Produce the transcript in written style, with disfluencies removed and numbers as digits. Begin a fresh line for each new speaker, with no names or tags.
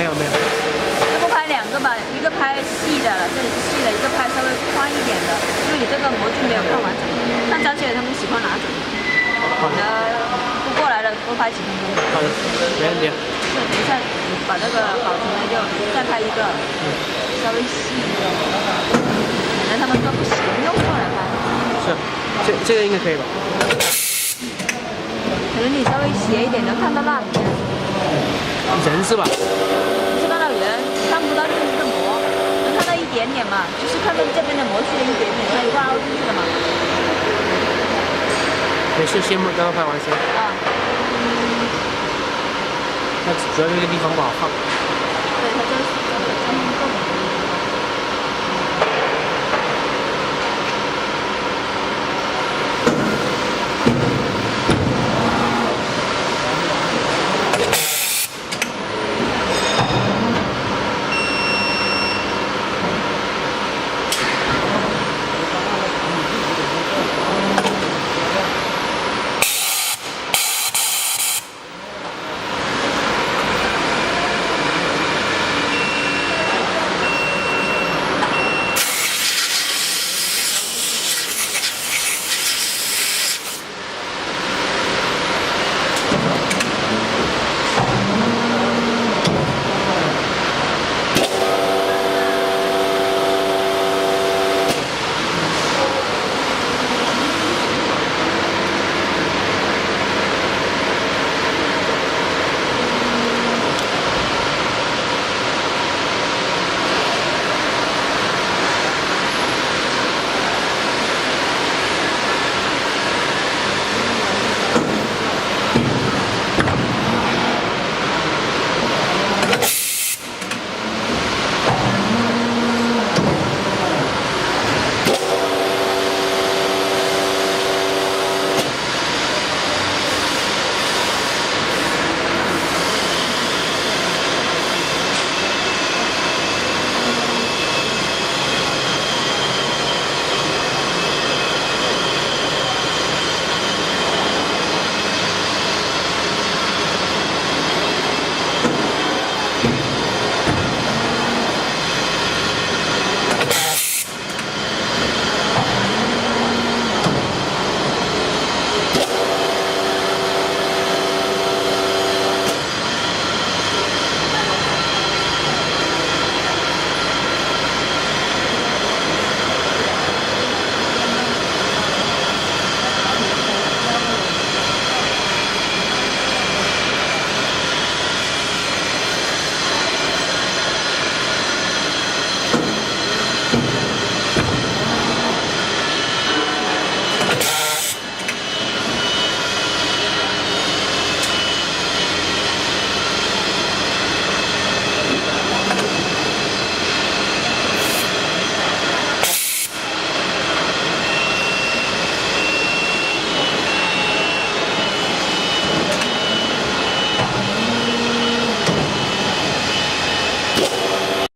没有没有。
要不拍两个吧，一个拍细的了，这里是细的，一个拍稍微宽一点的，因为你这个模具没有看完整。看张学友他们喜欢哪种？
好的。
不过来了，多拍几分钟。
好的，没问题。
对，等一下你把这个保存了就再拍一个，稍微细一点。可能他们都不喜欢用过来拍。
是，这个应该可以吧？
可能你稍微斜一点能看到那边。
人是吧？
是看到人，看不到就是个膜，能看到一点点嘛，就是看到这边的膜去了一点点，它一块凹进去了嘛。
没事，先刚刚拍完先。
啊。
那主要这个地方不好放。